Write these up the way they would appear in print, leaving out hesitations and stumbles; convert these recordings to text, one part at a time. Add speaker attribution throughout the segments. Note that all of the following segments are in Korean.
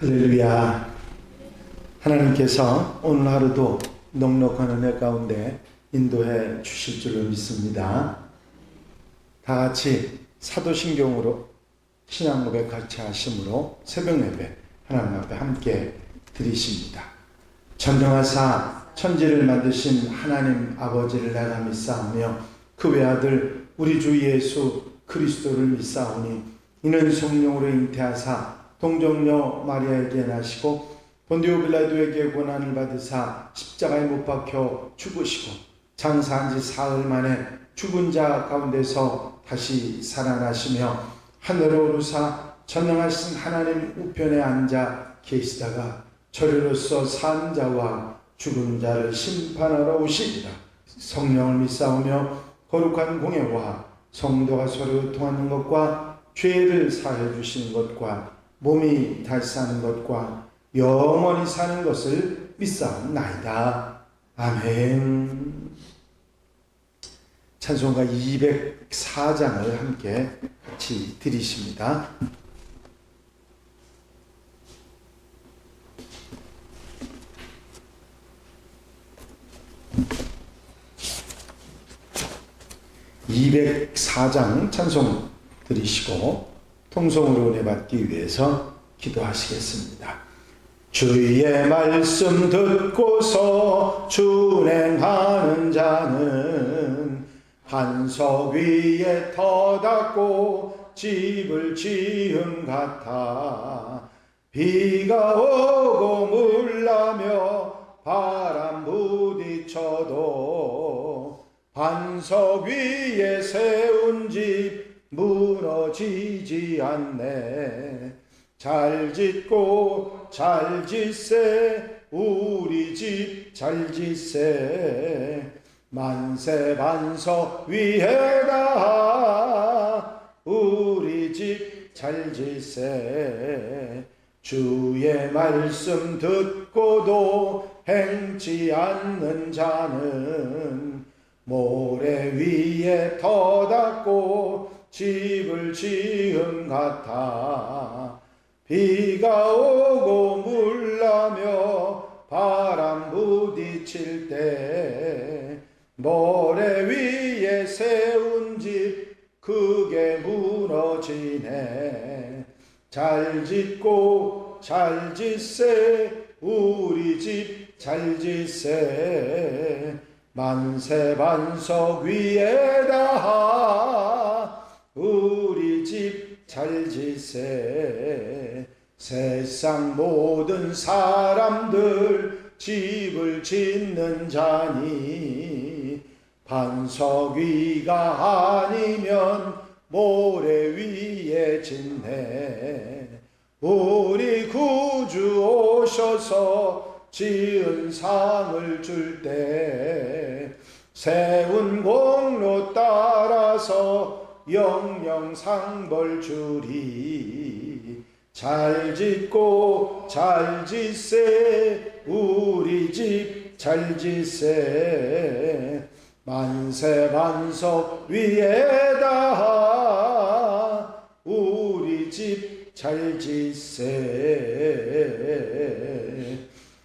Speaker 1: 할렐루야. 하나님께서 오늘 하루도 넉넉한 은혜 가운데 인도해 주실 줄로 믿습니다. 다 같이 사도신경으로 신앙 고백 같이 하심으로 새벽 예배 하나님 앞에 함께 드리십니다. 전능하사 천지를 만드신 하나님 아버지를 내가 믿사오며 그 외아들 우리 주 예수 그리스도를 믿사오니 이는 성령으로 잉태하사 동정녀 마리아에게 나시고 본디오 빌라도에게 고난을 받으사 십자가에 못 박혀 죽으시고 장사한 지 사흘 만에 죽은 자 가운데서 다시 살아나시며 하늘로 오르사 전능하신 하나님 우편에 앉아 계시다가 저리로서 산 자와 죽은 자를 심판하러 오시리라. 성령을 믿사오며 거룩한 공예와 성도가 서로 통하는 것과 죄를 사해 주시는 것과 몸이 다시 사는 것과 영원히 사는 것을 믿사옵나이다. 아멘. 찬송가 204장을 함께 같이 드리십니다. (204장) 찬송 드리시고 통성으로 은혜 받기 위해서 기도하시겠습니다. 주의 말씀 듣고서 준행하는 자는 반석 위에 터닫고 집을 지은 같아. 비가 오고 물나며 바람 부딪혀도 반석 위에 세운 집 무너지지 않네. 잘 짓고 잘 짓세 우리 집 잘 짓세. 만세 반석 위에다 우리 집 잘 짓세. 주의 말씀 듣고도 행치 않는 자는 모래 위에 터닫고 집을 지은 같아. 비가 오고 물나며 바람 부딪힐 때 모래 위에 세운 집 크게 무너지네. 잘 짓고 잘 짓세 우리 집 잘 짓세. 만세 반석 위에다 우리 집 잘 짓세. 세상 모든 사람들 집을 짓는 자니 반석 위가 아니면 모래 위에 짓네. 우리 구주 오셔서 지은 상을 줄 때 세운 공로 따라서 영영 상벌 주리. 잘 짓고 잘 짓세 우리 집 잘 짓세. 만세 반석 위에다 우리 집 잘 짓세.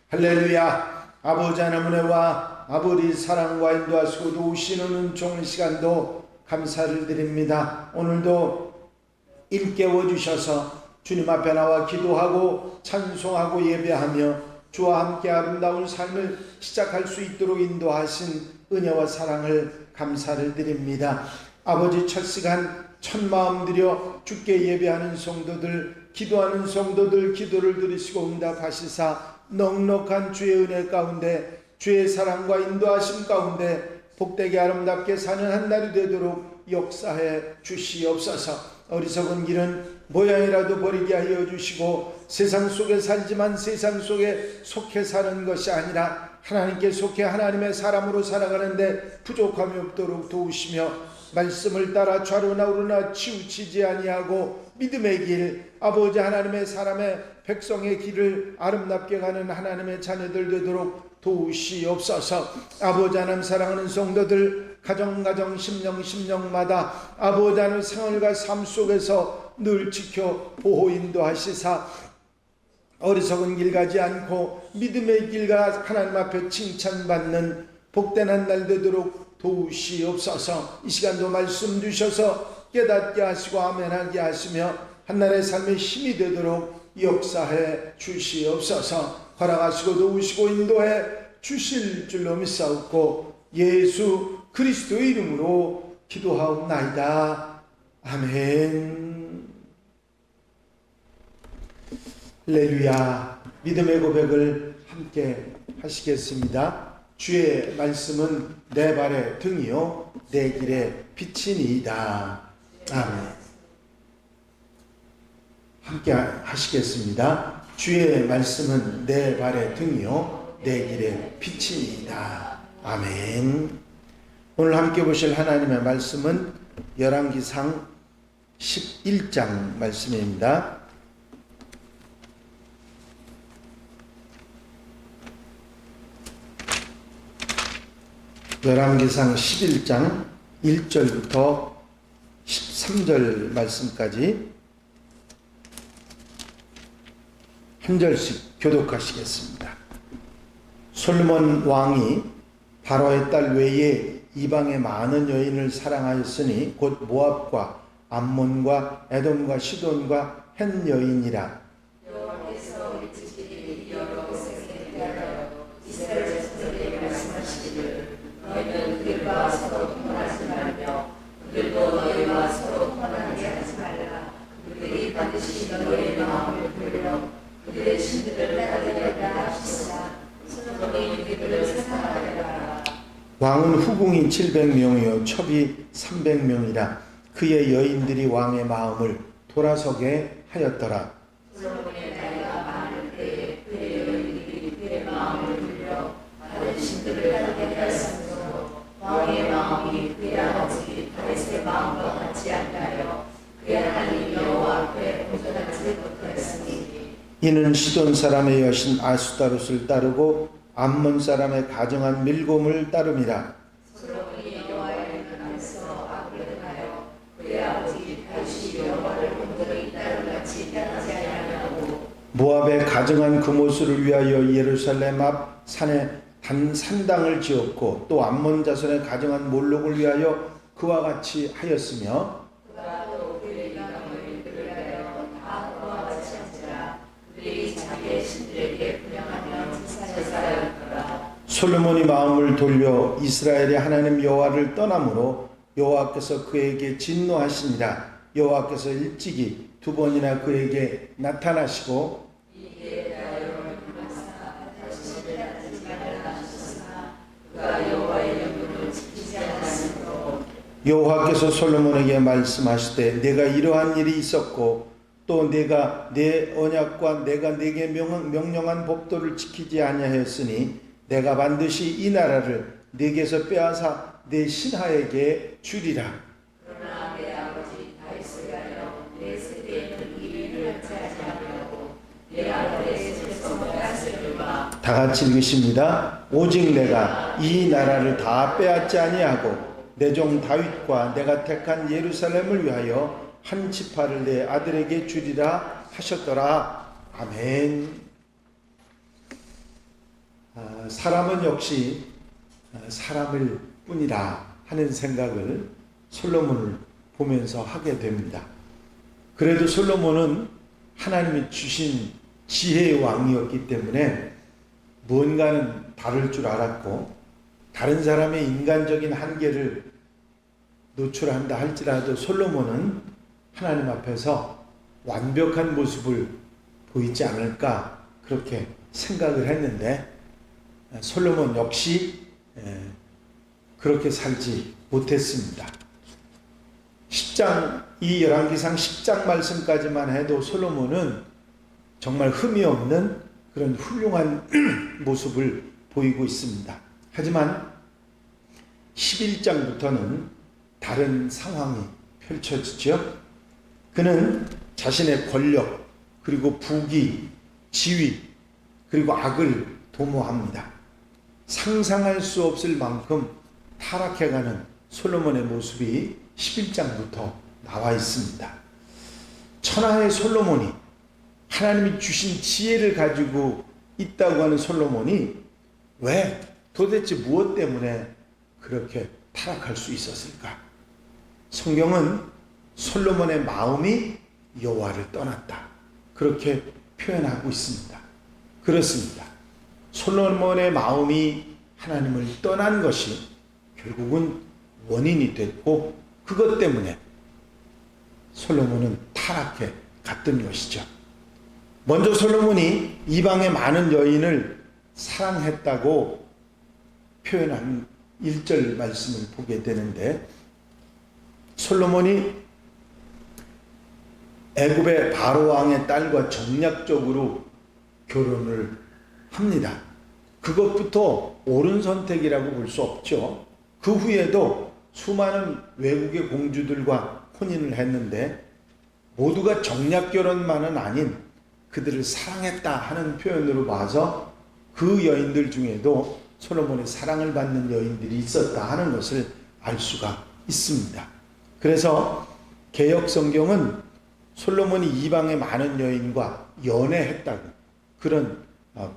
Speaker 1: 할렐루야. 아버지 하나님의 은혜와 아버지 사랑과 인도하시고 도우시는 은총의 시간도 감사를 드립니다. 오늘도 일깨워 주셔서 주님 앞에 나와 기도하고 찬송하고 예배하며 주와 함께 아름다운 삶을 시작할 수 있도록 인도하신 은혜와 사랑을 감사를 드립니다. 아버지 첫 시간 첫 마음 들여 주께 예배하는 성도들, 기도하는 성도들 기도를 들으시고 응답하시사 넉넉한 주의 은혜 가운데 주의 사랑과 인도하심 가운데 복되게 아름답게 사는 한 날이 되도록 역사해 주시옵소서. 어리석은 길은 모양이라도 버리게 하여 주시고 세상 속에 살지만 세상 속에 속해 사는 것이 아니라 하나님께 속해 하나님의 사람으로 살아가는데 부족함이 없도록 도우시며 말씀을 따라 좌로나 우로나 치우치지 아니하고 믿음의 길, 아버지 하나님의 사람의 백성의 길을 아름답게 가는 하나님의 자녀들 되도록 도우시옵소서. 아버지 하나님 사랑하는 성도들 가정 심령마다 아버지 하나님 생활과 삶 속에서 늘 지켜 보호 인도하시사 어리석은 길 가지 않고 믿음의 길과 하나님 앞에 칭찬받는 복된 한 날 되도록 도우시옵소서. 이 시간도 말씀 주셔서 깨닫게 하시고 아멘하게 하시며 한날의 삶의 힘이 되도록 역사해 주시옵소서. 허락하시고 도우시고 인도해 주실 줄로 믿사옵고 예수 그리스도의 이름으로 기도하옵나이다. 아멘. 할렐루야. 믿음의 고백을 함께 하시겠습니다. 주의 말씀은 내 발의 등이요 내 길의 빛이니이다. 아멘. 함께 하시겠습니다. 주의 말씀은 내 발의 등이요 내 길의 빛이니이다. 아멘. 오늘 함께 보실 하나님의 말씀은 열왕기상 11장 말씀입니다. 열왕기상 11장 1절부터 13절 말씀까지 한 절씩 교독하시겠습니다. 솔로몬 왕이 바로의 딸 외에 이방의 많은 여인을 사랑하였으니 곧 모압과 암몬과 에돔과 시돈과 헷 여인이라.
Speaker 2: 여호와께서 일찍이 여러 곳에 대하여 이스라엘 자손에게 말씀하시기를 너희는 그들과 서로 통혼하지 말며 그들도 너희와 서로 통혼하게 하지 말라. 그들이 반드시 너희의 마음을 돌려 그들의 신들을 따르려다 하시사 솔로몬이 그들을 사랑하리라.
Speaker 1: 왕은 후궁이 700명이요 첩이 300명이라. 그의 여인들이 왕의 마음을 돌아서게 하였더라.
Speaker 2: 솔로몬의 나이가 많을 때에 그의 여인들이 그의 마음을 돌려 다른 신들을 따르게 하였으므로 왕의 마음이 그의 아버지 다윗의 마음과 같지 아니하여 그의 하나님 여호와 앞에 온전하지 못하였으니
Speaker 1: 이는 시돈 사람의 여신 아수타롯을 따르고 암몬 사람의 가정한 밀곰을 따름이라.
Speaker 2: 솔로몬이 여호와의 눈 앞에서 악을 행하여 그의 아버지 다윗이 여호와를 온전히 따름같이 따르지 아니하고
Speaker 1: 모압의 가정한 금오수를 위하여 예루살렘 앞 산에 산당을 지었고 또 암몬 자손의 가정한 몰록을 위하여 그와 같이 하였으며
Speaker 2: 그가 또 그의 이방인들을 위하여 다 그와 같이 한지라. 그들이 자기의 신들에게 분양하며 제사하였더라.
Speaker 1: 솔로몬이 마음을 돌려 이스라엘의 하나님 여호와를 떠남으로 여호와께서 그에게 진노하시니라. 여호와께서 일찍이 두 번이나 그에게 나타나시고
Speaker 2: 이에 대하여 불만사 다시 따르지 말라 하셨으나 그가 여호와의 명령을 지키지 않았으므로
Speaker 1: 여호와께서 솔로몬에게 말씀하시되 내가 이러한 일이 있었고 또 내가 내 언약과 내가 내게 명령한 법도를 지키지 아니하였으니 내가 반드시 이 나라를 내게서 빼앗아 내 신하에게 주리라.
Speaker 2: 그러나 내 아버지 다윗을 위하여 내 세대에는 이 일을 하지 아니하려고 내가 내 집에서 빼앗으리라.
Speaker 1: 다 같이 읽으십니다. 오직 내가 이 나라를 다 빼앗지 아니하고 내 종 다윗과 내가 택한 예루살렘을 위하여 한 지파를 내 아들에게 주리라 하셨더라. 아멘. 사람은 역시 사람일 뿐이라 하는 생각을 솔로몬을 보면서 하게 됩니다. 그래도 솔로몬은 하나님이 주신 지혜의 왕이었기 때문에 무언가는 다를 줄 알았고 다른 사람의 인간적인 한계를 노출한다 할지라도 솔로몬은 하나님 앞에서 완벽한 모습을 보이지 않을까 그렇게 생각을 했는데 솔로몬 역시 그렇게 살지 못했습니다. 10장 이 열왕기상 10장 말씀까지만 해도 솔로몬은 정말 흠이 없는 그런 훌륭한 모습을 보이고 있습니다. 하지만 11장부터는 다른 상황이 펼쳐지죠. 그는 자신의 권력 그리고 부귀, 지위 그리고 악을 도모합니다. 상상할 수 없을 만큼 타락해가는 솔로몬의 모습이 11장부터 나와 있습니다. 천하의 솔로몬이 하나님이 주신 지혜를 가지고 있다고 하는 솔로몬이 왜 도대체 무엇 때문에 그렇게 타락할 수 있었을까? 성경은 솔로몬의 마음이 여호와를 떠났다, 그렇게 표현하고 있습니다. 그렇습니다. 솔로몬의 마음이 하나님을 떠난 것이 결국은 원인이 됐고, 그것 때문에 솔로몬은 타락해 갔던 것이죠. 먼저 솔로몬이 이방의 많은 여인을 사랑했다고 표현한 1절 말씀을 보게 되는데, 솔로몬이 애굽의 바로 왕의 딸과 정략적으로 결혼을 합니다. 그것부터 옳은 선택이라고 볼 수 없죠. 그 후에도 수많은 외국의 공주들과 혼인을 했는데 모두가 정략 결혼만은 아닌 그들을 사랑했다 하는 표현으로 봐서 그 여인들 중에도 솔로몬의 사랑을 받는 여인들이 있었다 하는 것을 알 수가 있습니다. 그래서 개역 성경은 솔로몬이 이방의 많은 여인과 연애했다고 그런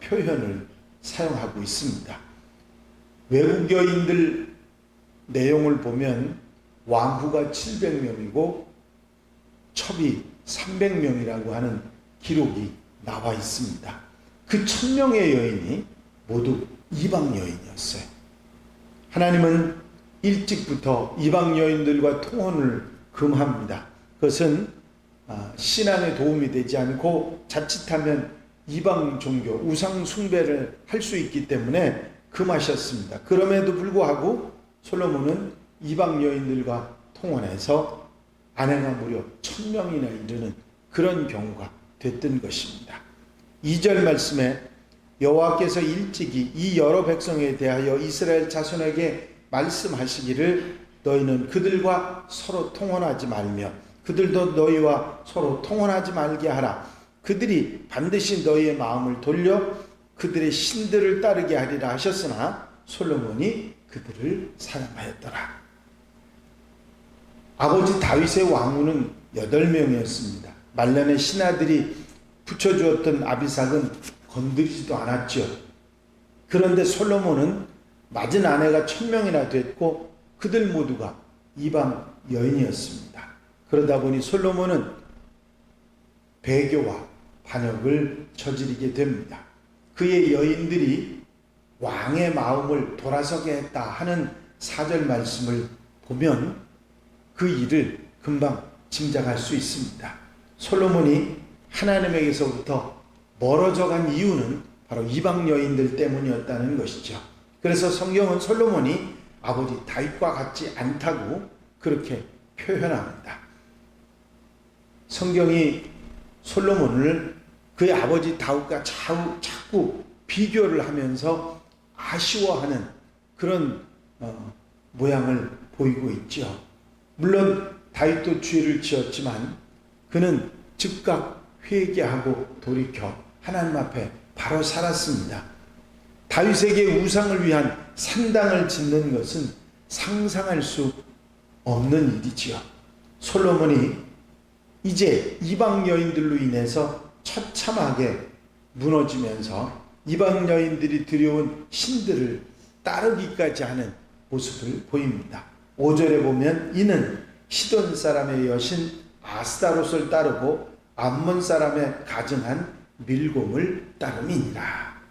Speaker 1: 표현을 사용하고 있습니다. 외국 여인들 내용을 보면 왕후가 700명이고 첩이 300명이라고 하는 기록이 나와 있습니다. 그 1000명의 여인이 모두 이방 여인이었어요. 하나님은 일찍부터 이방 여인들과 통혼을 금합니다. 그것은 신앙에 도움이 되지 않고 자칫하면 이방 종교, 우상 숭배를 할 수 있기 때문에 금하셨습니다. 그럼에도 불구하고 솔로몬은 이방 여인들과 통혼해서 아내가 무려 1000명이나 이르는 그런 경우가 됐던 것입니다. 2절 말씀에 여호와께서 일찍이 이 여러 백성에 대하여 이스라엘 자손에게 말씀하시기를 너희는 그들과 서로 통혼하지 말며 그들도 너희와 서로 통혼하지 말게 하라. 그들이 반드시 너희의 마음을 돌려 그들의 신들을 따르게 하리라 하셨으나 솔로몬이 그들을 사랑하였더라. 아버지 다윗의 왕후는 8명이었습니다. 말년에 신하들이 붙여주었던 아비삭은 건드리지도 않았죠. 그런데 솔로몬은 맞은 아내가 1000명이나 됐고 그들 모두가 이방 여인이었습니다. 그러다 보니 솔로몬은 배교와 반역을 저지르게 됩니다. 그의 여인들이 왕의 마음을 돌아서게 했다 하는 4절 말씀을 보면 그 일을 금방 짐작할 수 있습니다. 솔로몬이 하나님에게서부터 멀어져 간 이유는 바로 이방 여인들 때문이었다는 것이죠. 그래서 성경은 솔로몬이 아버지 다윗과 같지 않다고 그렇게 표현합니다. 성경이 솔로몬을 그의 아버지 다윗과 자꾸 비교를 하면서 아쉬워하는 그런 모양을 보이고 있죠. 물론 다윗도 죄를 지었지만 그는 즉각 회개하고 돌이켜 하나님 앞에 바로 살았습니다. 다윗에게 우상을 위한 산당을 짓는 것은 상상할 수 없는 일이지요. 솔로몬이 이제 이방 여인들로 인해서 처참하게 무너지면서 이방 여인들이 들여온 신들을 따르기까지 하는 모습을 보입니다. 5절에 보면 이는 시돈 사람의 여신 아스타롯을 따르고 암몬 사람의 가증한 밀곰을 따름이니라.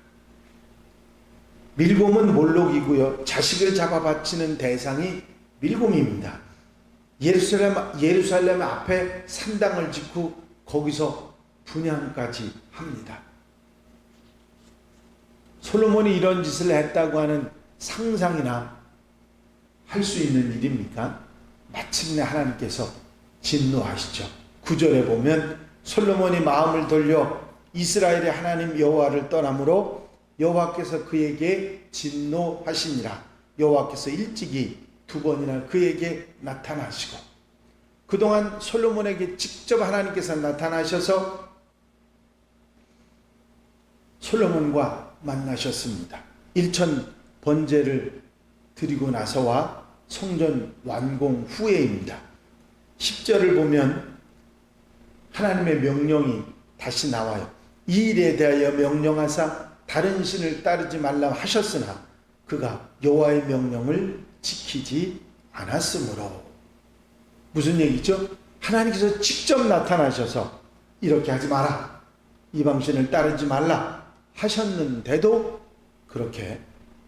Speaker 1: 밀곰은 몰록이고요, 자식을 잡아 바치는 대상이 밀곰입니다. 예루살렘 앞에 산당을 짓고 거기서 분향까지 합니다. 솔로몬이 이런 짓을 했다고 하는 상상이나 할 수 있는 일입니까? 마침내 하나님께서 진노하시죠. 9절에 보면 솔로몬이 마음을 돌려 이스라엘의 하나님 여호와를 떠나므로 여호와께서 그에게 진노하시니라. 여호와께서 일찍이 2번이나 그에게 나타나시고, 그동안 솔로몬에게 직접 하나님께서 나타나셔서 솔로몬과 만나셨습니다. 1000 번제를 드리고 나서와 성전 완공 후에입니다. 10절을 보면 하나님의 명령이 다시 나와요. 이 일에 대하여 명령하사 다른 신을 따르지 말라 하셨으나 그가 여호와의 명령을 지키지 않았으므로. 무슨 얘기죠? 하나님께서 직접 나타나셔서 이렇게 하지 마라, 이방신을 따르지 말라 하셨는데도 그렇게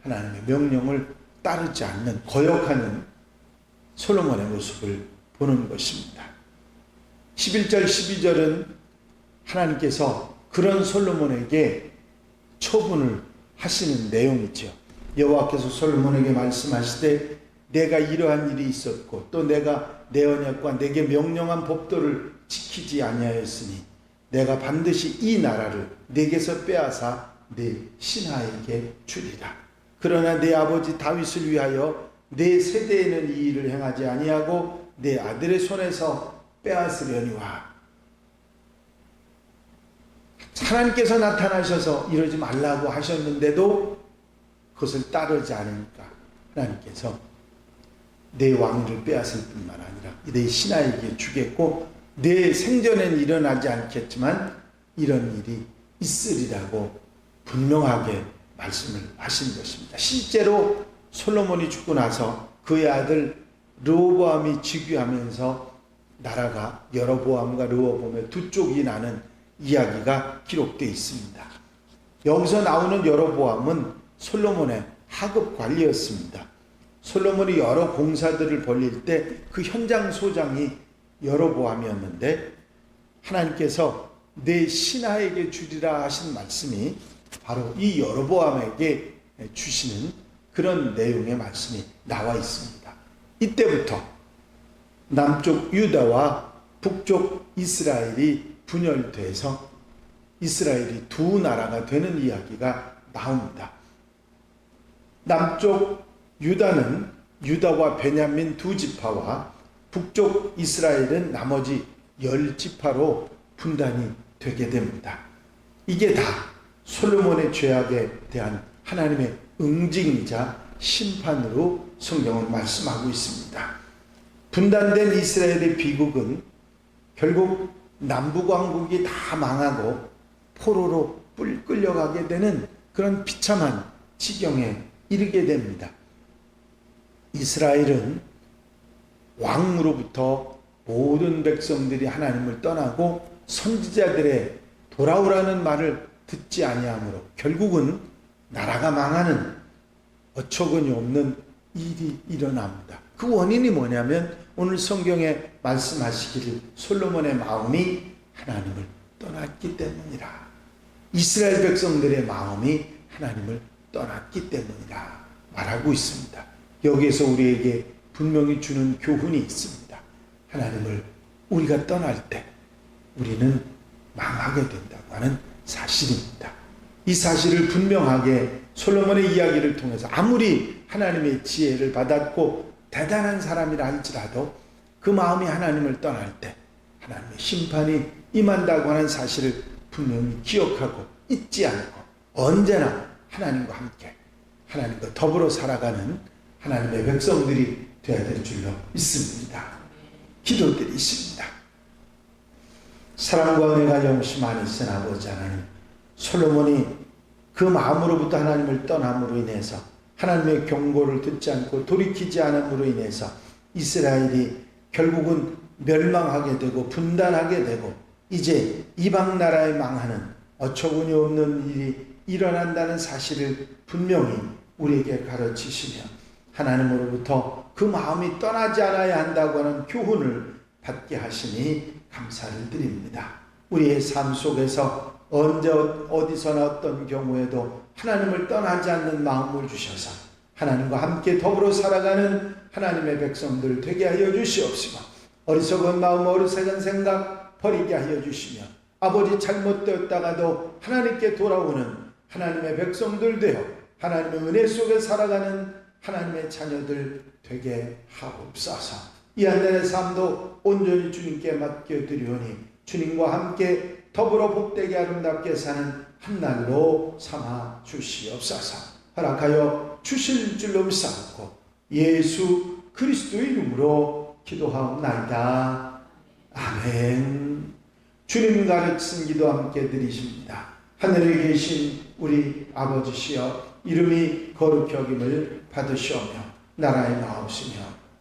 Speaker 1: 하나님의 명령을 따르지 않는 거역하는 솔로몬의 모습을 보는 것입니다. 11절 12절은 하나님께서 그런 솔로몬에게 처분을 하시는 내용이죠. 여호와께서 솔로몬에게 말씀하시되 내가 이러한 일이 있었고 또 내가 내 언약과 내게 명령한 법도를 지키지 아니하였으니 내가 반드시 이 나라를 내게서 빼앗아 내 신하에게 주리라. 그러나 내 아버지 다윗을 위하여 내 세대에는 이 일을 행하지 아니하고 내 아들의 손에서 빼앗으려니와. 하나님께서 나타나셔서 이러지 말라고 하셨는데도 그것을 따르지 않으니까 하나님께서 내 왕위를 빼앗을 뿐만 아니라 내 신하에게 주겠고 내 생전엔 일어나지 않겠지만 이런 일이 있으리라고 분명하게 말씀을 하신 것입니다. 실제로 솔로몬이 죽고 나서 그의 아들 르호보암이 즉위하면서 나라가 여로보암과 르호보암의 두 쪽이 나는 이야기가 기록되어 있습니다. 여기서 나오는 여로보암은 솔로몬의 하급 관리였습니다. 솔로몬이 여러 공사들을 벌릴 때 그 현장 소장이 여로보암이었는데 하나님께서 내 신하에게 주리라 하신 말씀이 바로 이 여로보암에게 주시는 그런 내용의 말씀이 나와 있습니다. 이때부터 남쪽 유다와 북쪽 이스라엘이 분열돼서 이스라엘이 두 나라가 되는 이야기가 나옵니다. 남쪽 유다는 유다와 베냐민 두 지파와 북쪽 이스라엘은 나머지 10지파로 분단이 되게 됩니다. 이게 다 솔로몬의 죄악에 대한 하나님의 응징이자 심판으로 성경은 말씀하고 있습니다. 분단된 이스라엘의 비극은 결국 남북왕국이 다 망하고 포로로 끌려가게 되는 그런 비참한 지경에 이르게 됩니다. 이스라엘은 왕으로부터 모든 백성들이 하나님을 떠나고 선지자들의 돌아오라는 말을 듣지 아니하므로 결국은 나라가 망하는 어처구니 없는 일이 일어납니다. 그 원인이 뭐냐면 오늘 성경에 말씀하시기를 솔로몬의 마음이 하나님을 떠났기 때문이라. 이스라엘 백성들의 마음이 하나님을 떠났기 때문이라 말하고 있습니다. 여기에서 우리에게 분명히 주는 교훈이 있습니다. 하나님을 우리가 떠날 때 우리는 망하게 된다고 하는 사실입니다. 이 사실을 분명하게 솔로몬의 이야기를 통해서 아무리 하나님의 지혜를 받았고 대단한 사람이라 할지라도 그 마음이 하나님을 떠날 때 하나님의 심판이 임한다고 하는 사실을 분명히 기억하고 잊지 않고 언제나 하나님과 함께 하나님과 더불어 살아가는 하나님의 백성들이 되어야 될 줄로 믿습니다. 기도드리십니다. 사랑과 은혜가 영심하니 있은 아버지 하나님, 솔로몬이 그 마음으로부터 하나님을 떠남으로 인해서 하나님의 경고를 듣지 않고 돌이키지 않음으로 인해서 이스라엘이 결국은 멸망하게 되고 분단하게 되고 이제 이방 나라에 망하는 어처구니 없는 일이 일어난다는 사실을 분명히 우리에게 가르치시며 하나님으로부터 그 마음이 떠나지 않아야 한다고 하는 교훈을 받게 하시니 감사를 드립니다. 우리의 삶 속에서 언제 어디서나 어떤 경우에도 하나님을 떠나지 않는 마음을 주셔서 하나님과 함께 더불어 살아가는 하나님의 백성들 되게 하여 주시옵시고 어리석은 마음 어리석은 생각 버리게 하여 주시며 아버지 잘못되었다가도 하나님께 돌아오는 하나님의 백성들 되어 하나님의 은혜 속에 살아가는 하나님의 자녀들 되게 하옵소서. 이 한 달의 삶도 온전히 주님께 맡겨드리오니 주님과 함께 더불어 복되게 아름답게 사는 한 날로 삼아 주시옵소서. 허락하여 주실 줄로 믿사옵고 예수 그리스도의 이름으로 기도하옵나이다. 아멘. 주님 가르친 기도 함께 드리십니다. 하늘에 계신 우리 아버지시여 이름이 거룩히 여김을 받으시오며 나라의 나옵시며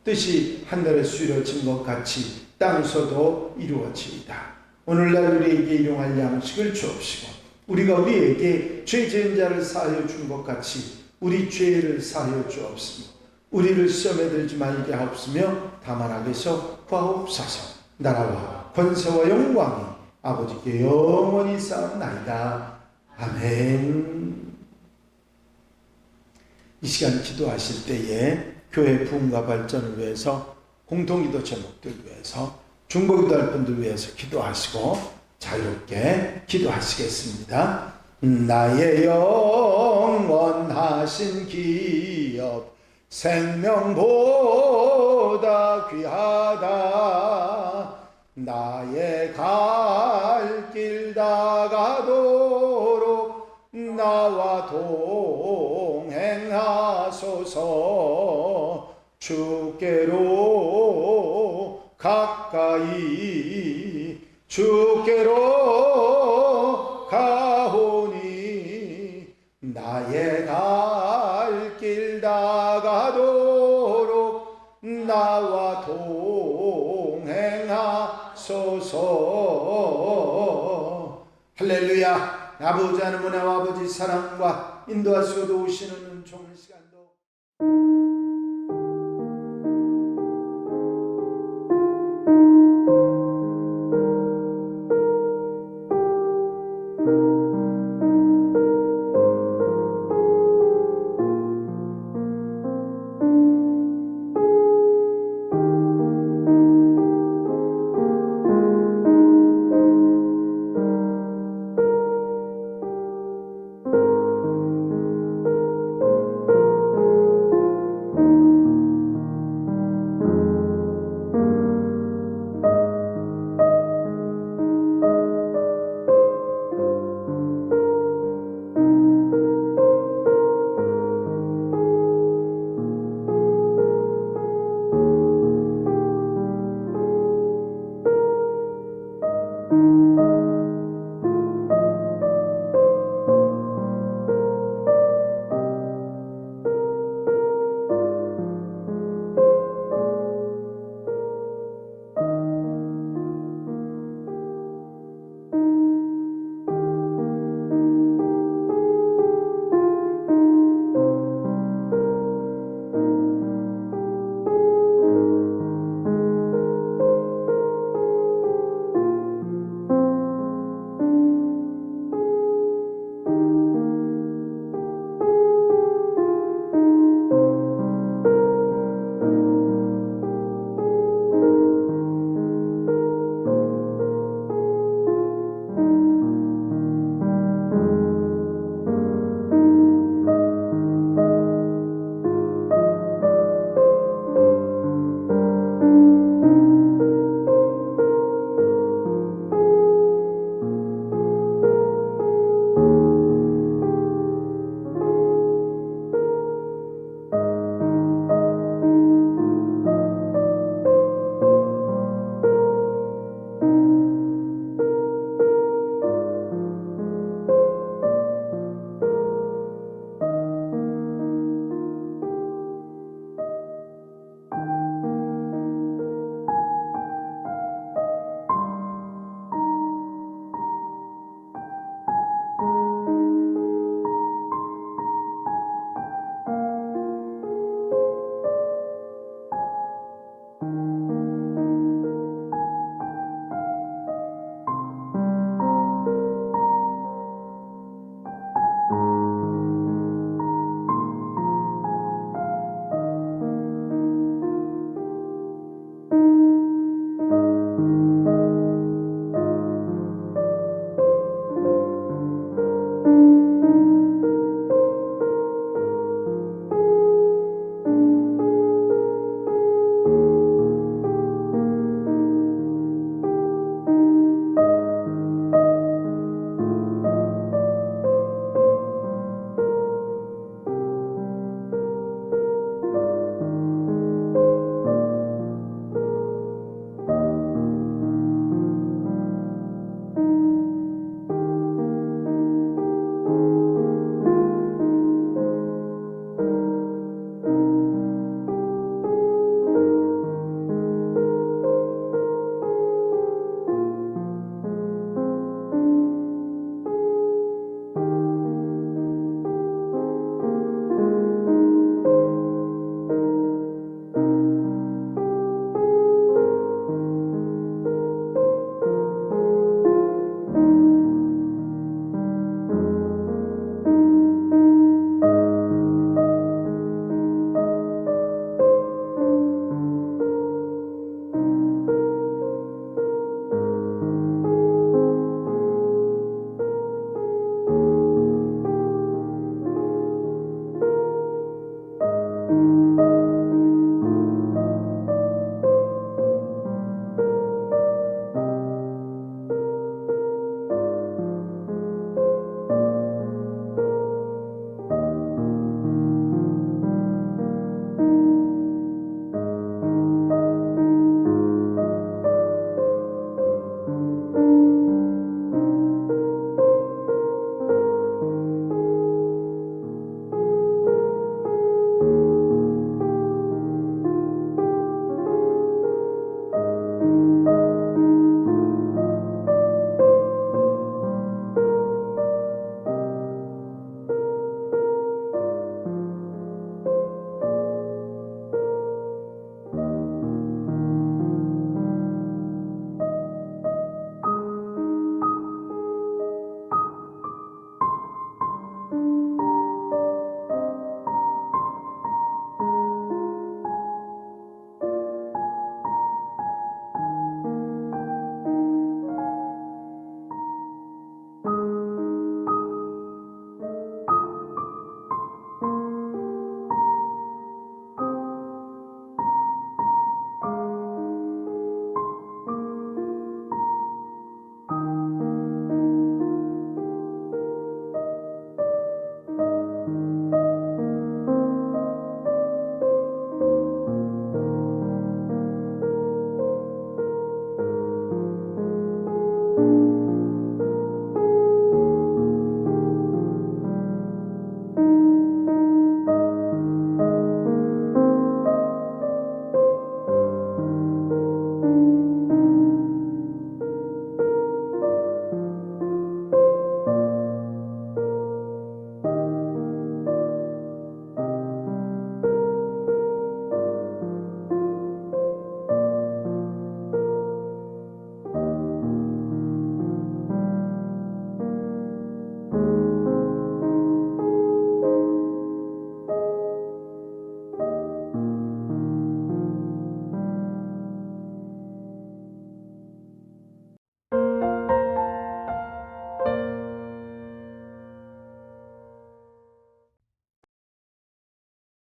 Speaker 1: 뜻이 하늘에서 이루어진 것 같이 땅에서도 이루어지이다. 오늘날 우리에게 일용할 양식을 주옵시고 우리가 우리에게 죄 지은 자를 사하여 준 것 같이 우리 죄를 사하여 주옵시며 우리를 시험에 들지 말게 하옵시며 다만 악에서 구하옵소서. 나라와 권세와 영광이 아버지께 영원히 쌓옵나이다. 아멘. 이 시간 기도하실 때에 교회 부흥과 발전을 위해서 공동기도 제목들 위해서 중보기도할 분들 위해서 기도하시고 자유롭게 기도하시겠습니다. 나의 영원하신 기업 생명보다 귀하다. 나의 갈 길 다가도록 나와 동행하소서. 주께로 가까이 주께로 가오니 나의 갈 길 다가도록 나와 동행하소서. 할렐루야. 아버지 하나님 은혜와 아버지 사랑과 인도하시고 도우시는 좋은 시간도